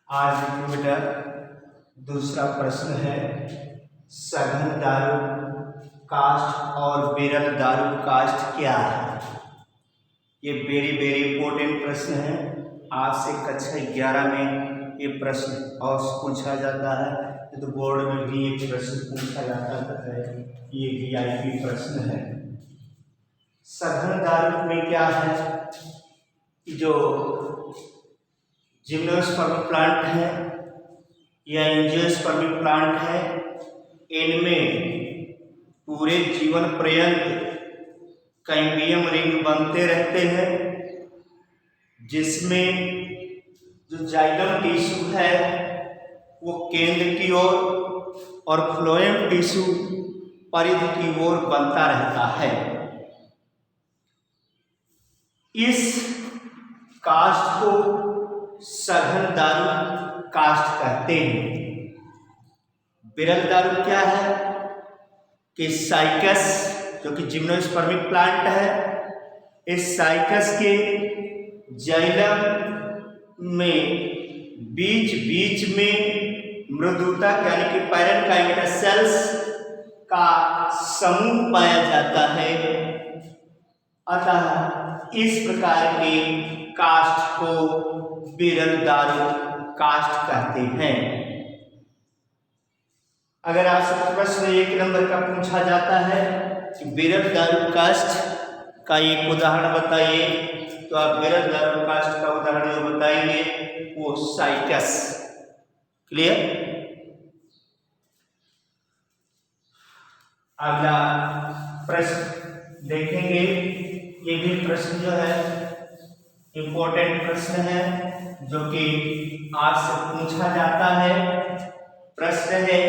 आज बेटा दूसरा प्रश्न है सघन दारू कास्ट और बिरल दारू कास्ट क्या है। ये वेरी इंपॉर्टेंट प्रश्न है। आज से कक्षा 11 में ये प्रश्न और पूछा जाता है, तो बोर्ड में भी ये प्रश्न पूछा जाता है। ये VIP प्रश्न है। सघन दारू में क्या है कि जो जिम्नोस्पर्म प्लांट है या एंजियोस्पर्म प्लांट है, इनमें पूरे जीवन पर्यंत कैम्बियम रिंग बनते रहते हैं, जिसमें जो जाइलम टिश्यू है वो केंद्र की ओर और फ्लोएम टिश्यू परिधि की ओर बनता रहता है। इस कास्ट को सघन दारू कास्ट कहते हैं। बिरल दारू क्या है कि साइकस, जो कि जिम्नोस्पर्मिक प्लांट है, इस साइकस के जाइलम में बीच में मृदुता यानी कि पैरेन्काइमा सेल्स का समूह पाया जाता है। अतः इस प्रकार के कास्ट को बिरल दारू कास्ट कहते हैं। अगर आपसे प्रश्न 1 नंबर का पूछा जाता है कि बिरल दारू कास्ट का एक उदाहरण बताइए, तो आप बिरल दारू कास्ट का उदाहरण जो बताएंगे वो साइकस। क्लियर। अगला प्रश्न देखेंगे। ये भी प्रश्न जो है इंपॉर्टेंट प्रश्न है, जो कि आज से पूछा जाता है। प्रश्न है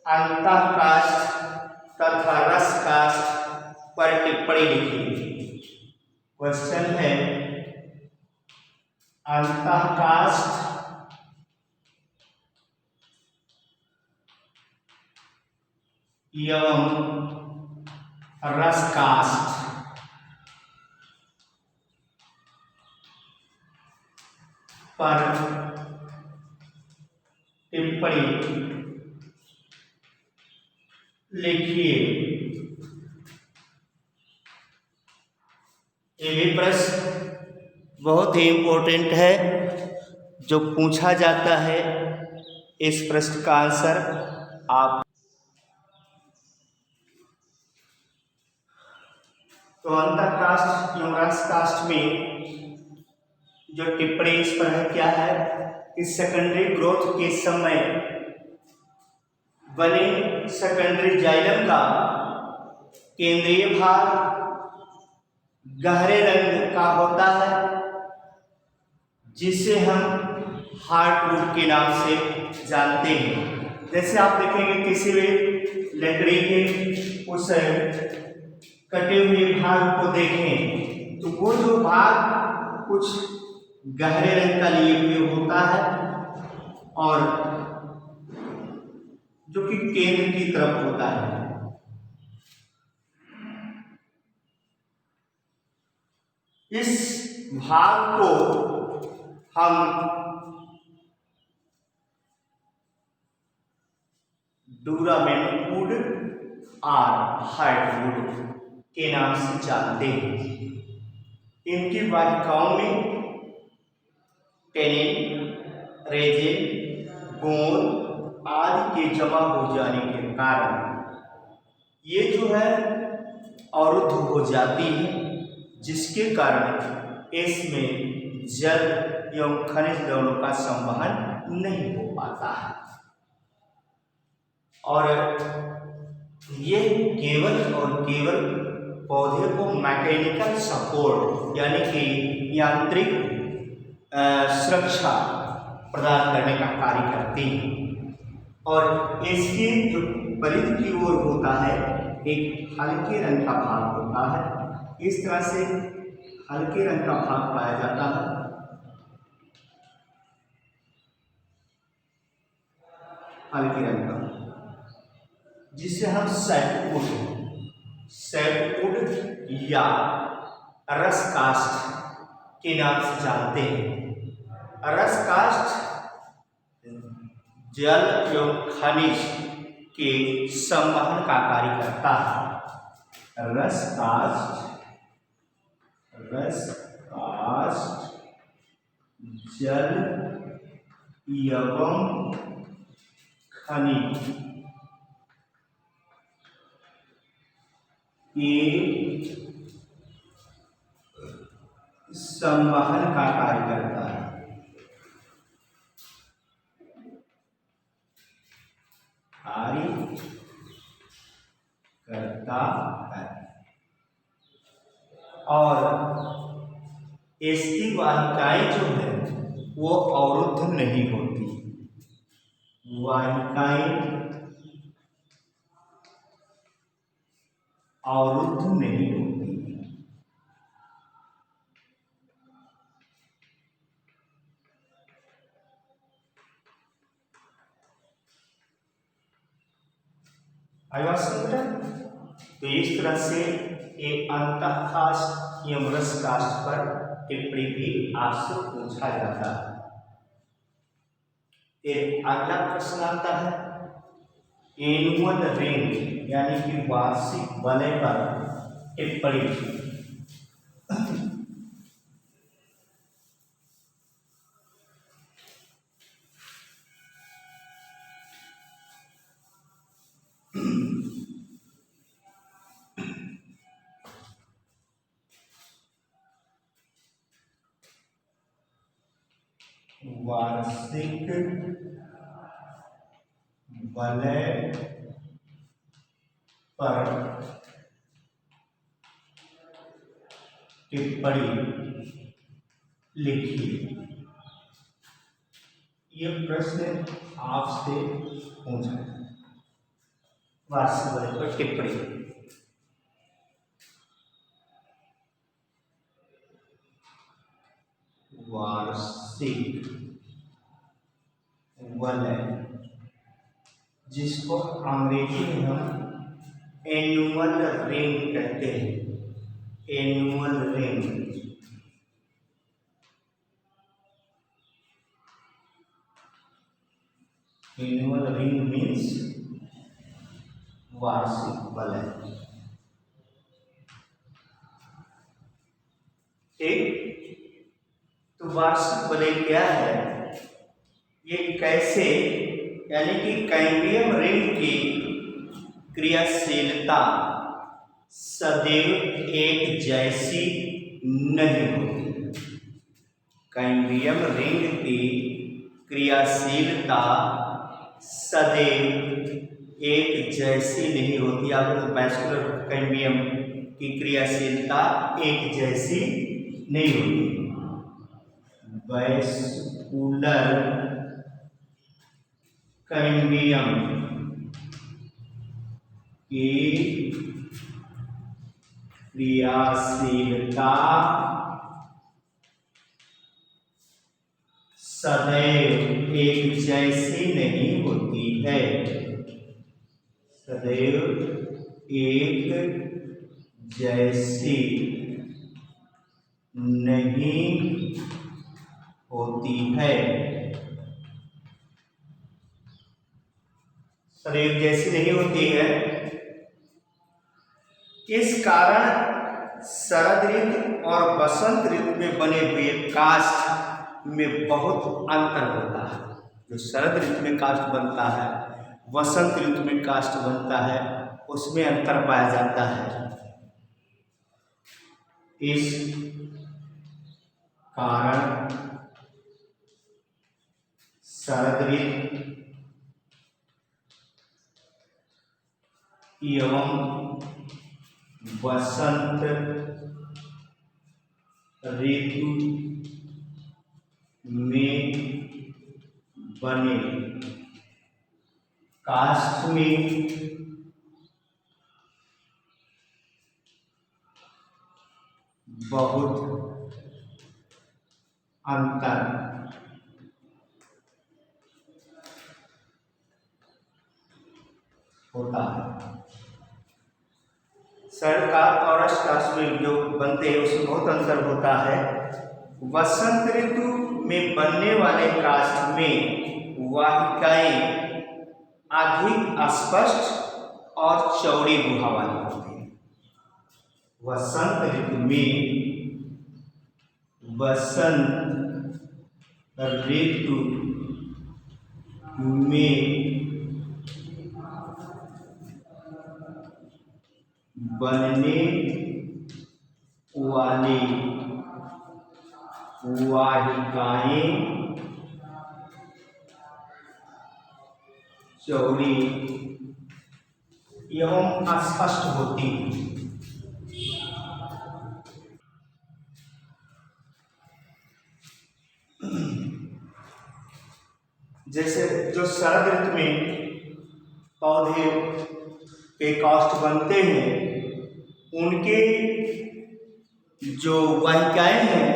अंतः कास्ट तथा रस कास्ट पर टिप्पणी लिखिए। क्वेश्चन है अंतः कास्ट एवं रस कास्ट पर टिप्पणी लिखिए। ये भी प्रश्न बहुत ही इंपॉर्टेंट है, जो पूछा जाता है। इस प्रश्न का आंसर आप तो अंतर कास्ट एवं रस कास्ट में जो टिप्पणी इस पर है क्या है कि सेकेंडरी ग्रोथ के समय बने सेकेंडरी जाइलम का केंद्रीय भाग गहरे रंग का होता है, जिसे हम हार्ट रूट के नाम से जानते हैं। जैसे आप देखेंगे किसी भी लकड़ी के उस कटे हुए भाग को देखें तो वो जो भाग कुछ गहरे रंग का लिए हुए होता है और जो कि केंद्र की तरफ होता है। इस भाग को हम डूरामेन वुड और हार्टवुड के नाम से जानते हैं। इनकी वाहिकाओं में टेनिन, रेजिन, गोंद आदि के जमा हो जाने के कारण ये जो है अवरुद्ध हो जाती है, जिसके कारण इसमें जल एवं खनिज लवणों का संवहन नहीं हो पाता है और ये केवल और केवल पौधे को मैकेनिकल सपोर्ट यानी कि यांत्रिक सुरक्षा प्रदान करने का कार्य करती है। और इसके जो परिधि की ओर होता है एक हल्के रंग का भाग होता है। इस तरह से हल्के रंग का भाग पाया जाता है। हल्के रंग का, जिसे हम सैपवुड या रस कास्ट के नाम से जानते हैं। रस कास्ट जल एवं खनिज के संवहन का कार्य करता है। रस काष्ठ जल एवं खनिज के संवहन का कार्य करता है। और ऐसी वाहिकाएं जो है वो अवरुद्ध नहीं होती। वाहिकाएं अवरुद्ध नहीं होती। तो इस तरह से एक अंतः काष्ठ एवं रस काष्ठ पर टिप्पणी भी आपसे पूछा जाता है। एक अगला प्रश्न आता है एनुअल रेंज यानी कि वार्षिक वलय पर टिप्पणी। वार्षिक वलय पर टिप्पणी लिखिए। ये प्रश्न आपसे पूछा है। वार्षिक वलय पर टिप्पणी वार्षिक वलय जिसको अंग्रेजी में हम एनुअल रेंज कहते हैं। Annual range annual range means वार्षिक वलय। ठीक, तो वार्षिक वलय क्या है, ये कैसे, यानी कि कैम्बियम रिंग की क्रियाशीलता सदैव एक जैसी नहीं होती। कैम्बियम रिंग की क्रियाशीलता सदैव एक जैसी नहीं होती। आपको वैस्कुलर कैम्बियम की क्रियाशीलता एक जैसी नहीं होती। वैस्कुलर कैम्बियम की क्रियाशीलता सदैव एक जैसी नहीं होती है। सदैव एक जैसी नहीं होती है। सदैव जैसी नहीं होती है। इस कारण शरद ऋतु और बसंत ऋतु में बने हुए काष्ठ में बहुत अंतर होता है। जो शरद ऋतु में काष्ठ बनता है, वसंत ऋतु में काष्ठ बनता है, उसमें अंतर पाया जाता है। इस कारण शरद ऋतु एवं वसंत ऋतु में बने काष्ठ में बहुत अंतर होता है। शरद काष्ठ और रस काष्ठ में जो बनते हैं उसमें बहुत अंतर होता है। वसंत ऋतु में बनने वाले काष्ठ में वाहिकाएं अधिक स्पष्ट और चौड़ी गुहा वाली होती है। वसंत ऋतु में बनने वाली वाहिकाएं चौड़ी एवं स्पष्ट होती हैं। जैसे जो शरद ऋतु में पौधे के काष्ठ बनते हैं, उनके जो वाहिकाएं हैं,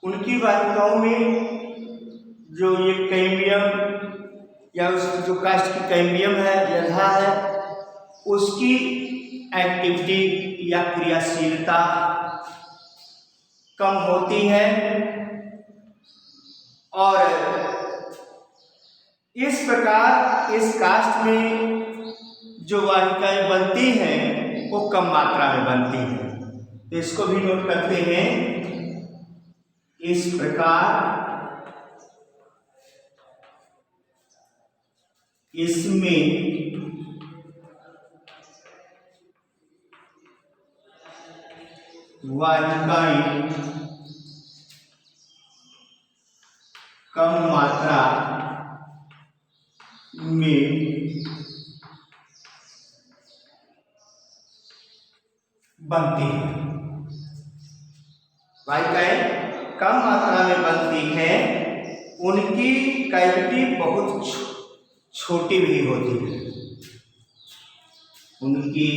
उनकी वाहिकाओं में जो ये कैम्बियम या उस जो काष्ठ की कैम्बियम है, यथा है, उसकी एक्टिविटी या क्रियाशीलता कम होती है और इस प्रकार इस काष्ठ में जो वाहिकाएं बनती हैं वो कम मात्रा में बनती हैं। तो इसको भी नोट करते हैं। इस प्रकार इसमें वाहिकाएं कम मात्रा में बनती है। वाहिकाएं कम मात्रा में बनती हैं, उनकी कैविटी बहुत छोटी भी होती है। उनकी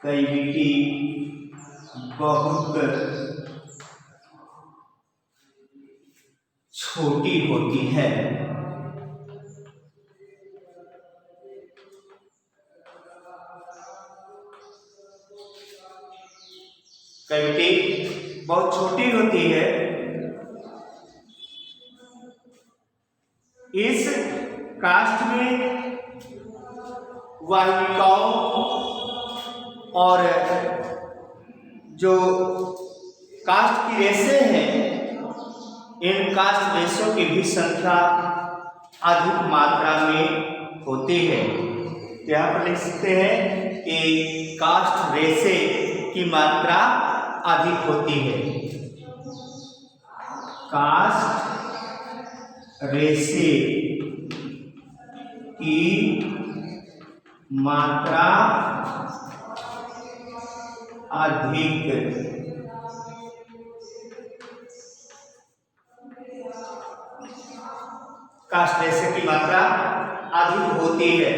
कैविटी बहुत छोटी होती है। कैविटी बहुत छोटी होती है। इस काष्ठ में वाहिकाओं और जो काष्ठ की रेशे हैं, इन काष्ठ रेशों की भी संख्या अधिक मात्रा में होती है। तो यहाँ पर लिख सकते हैं कि काष्ठ रेशे की मात्रा अधिक होती है। काष्ठ रेशे की मात्रा अधिक काष्ठ रेशे की मात्रा अधिक होती है।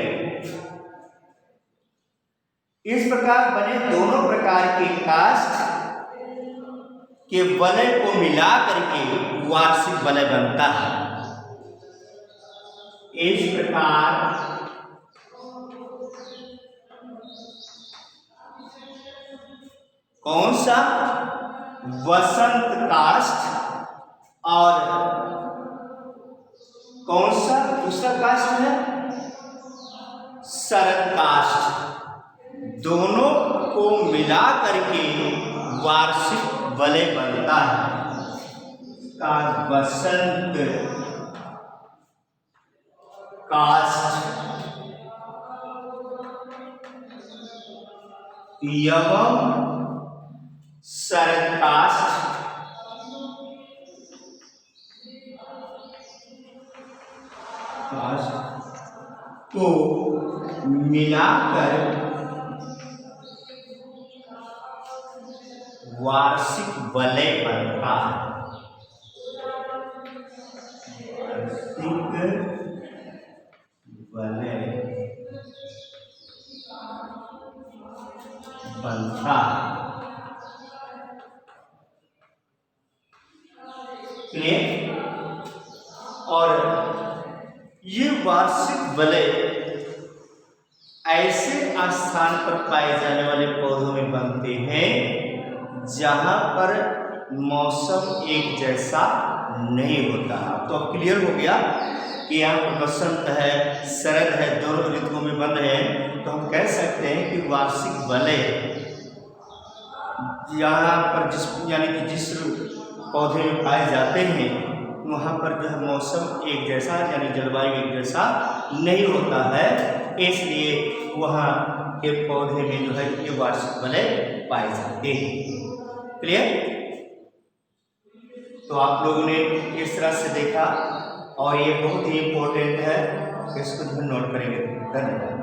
इस प्रकार बने दोनों प्रकार के काष्ठ के वलय को मिला करके वार्षिक वलय बनता है। इस प्रकार कौन सा वसंत काष्ठ और कौन सा दूसरा काष्ठ है शरद काष्ठ, दोनों को मिला करके वार्षिक वलय बनता है। का वसंत काष्ठ एवं शरद काष्ठ को मिलाकर वार्षिक वलय बनता है। वार्षिक वलय बनता है। और ये वार्षिक वलय ऐसे स्थान पर पाए जाने वाले पौधों में बनते हैं जहां पर मौसम एक जैसा नहीं होता है। तो अब क्लियर हो गया कि यहाँ पर बसंत है, शरद है, दोनों ऋतुओं में बन रहे हैं। तो हम कह सकते हैं कि वार्षिक वलय यहाँ पर यानी कि जिस पौधे में पाए जाते हैं वहाँ पर जो है मौसम एक जैसा यानी जलवायु एक जैसा नहीं होता है, इसलिए वहाँ के पौधे में जो है ये वार्षिक वलय पाए जाते हैं। क्लियर? तो आप लोगों ने इस तरह से देखा और ये बहुत ही इम्पोर्टेंट है, इसको जो नोट करेंगे। धन्यवाद।